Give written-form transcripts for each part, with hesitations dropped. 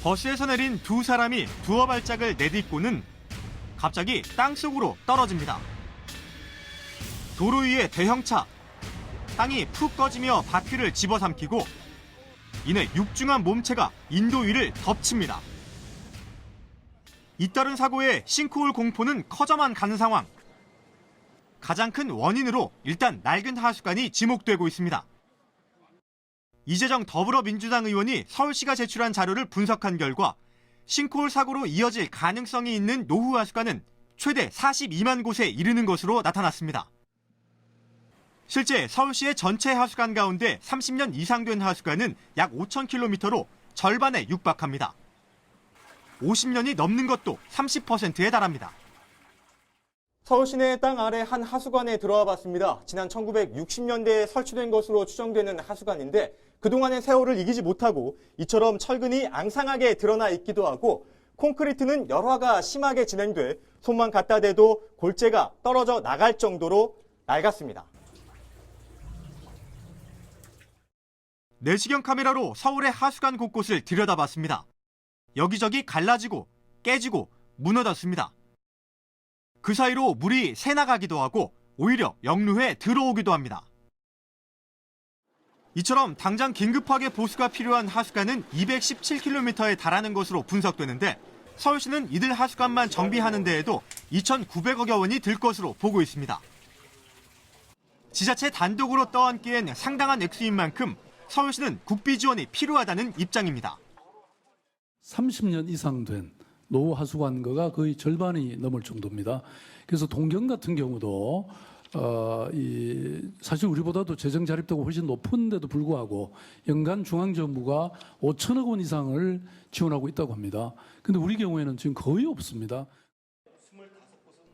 버스에서 내린 두 사람이 두어 발짝을 내딛고는 갑자기 땅속으로 떨어집니다. 도로 위에 대형차. 땅이 푹 꺼지며 바퀴를 집어삼키고 이내 육중한 몸체가 인도 위를 덮칩니다. 잇따른 사고에 싱크홀 공포는 커져만 가는 상황. 가장 큰 원인으로 일단 낡은 하수관이 지목되고 있습니다. 이재정 더불어민주당 의원이 서울시가 제출한 자료를 분석한 결과 싱크홀 사고로 이어질 가능성이 있는 노후 하수관은 최대 42만 곳에 이르는 것으로 나타났습니다. 실제 서울시의 전체 하수관 가운데 30년 이상 된 하수관은 약 5,000km로 절반에 육박합니다. 50년이 넘는 것도 30%에 달합니다. 서울 시내 땅 아래 한 하수관에 들어와 봤습니다. 지난 1960년대에 설치된 것으로 추정되는 하수관인데 그동안의 세월을 이기지 못하고 이처럼 철근이 앙상하게 드러나 있기도 하고 콘크리트는 열화가 심하게 진행돼 손만 갖다 대도 골재가 떨어져 나갈 정도로 낡았습니다. 내시경 카메라로 서울의 하수관 곳곳을 들여다봤습니다. 여기저기 갈라지고 깨지고 무너졌습니다. 그 사이로 물이 새나가기도 하고 오히려 역류해 들어오기도 합니다. 이처럼 당장 긴급하게 보수가 필요한 하수관은 217km에 달하는 것으로 분석되는데 서울시는 이들 하수관만 정비하는 데에도 2,900여 원이 들 것으로 보고 있습니다. 지자체 단독으로 떠안기엔 상당한 액수인 만큼 서울시는 국비 지원이 필요하다는 입장입니다. 30년 이상 된 노후 하수관거가 거의 절반이 넘을 정도입니다. 그래서 동경 같은 경우도 사실 우리보다도 재정 자립도가 훨씬 높은데도 불구하고 연간 중앙정부가 5천억 원 이상을 지원하고 있다고 합니다. 그런데 우리 경우에는 지금 거의 없습니다.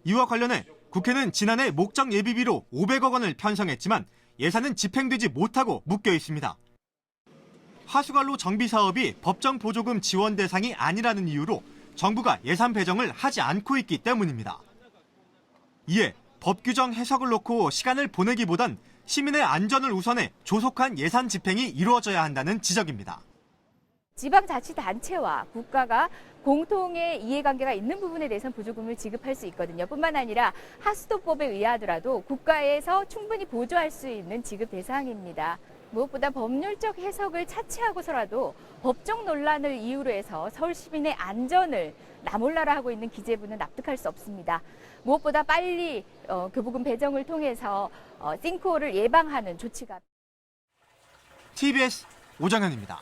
이와 관련해 국회는 지난해 목적 예비비로 500억 원을 편성했지만 예산은 집행되지 못하고 묶여 있습니다. 하수관로 정비 사업이 법정 보조금 지원 대상이 아니라는 이유로 정부가 예산 배정을 하지 않고 있기 때문입니다. 이에 법 규정 해석을 놓고 시간을 보내기보단 시민의 안전을 우선해 조속한 예산 집행이 이루어져야 한다는 지적입니다. 지방자치단체와 국가가 공통의 이해관계가 있는 부분에 대해서는 보조금을 지급할 수 있거든요. 뿐만 아니라 하수도법에 의하더라도 국가에서 충분히 보조할 수 있는 지급 대상입니다. 무엇보다 법률적 해석을 차치하고서라도 법적 논란을 이유로 해서 서울 시민의 안전을 나몰라라 하고 있는 기재부는 납득할 수 없습니다. 무엇보다 빨리 교부금 배정을 통해서 싱크홀을 예방하는 조치가. TBS 오정현입니다.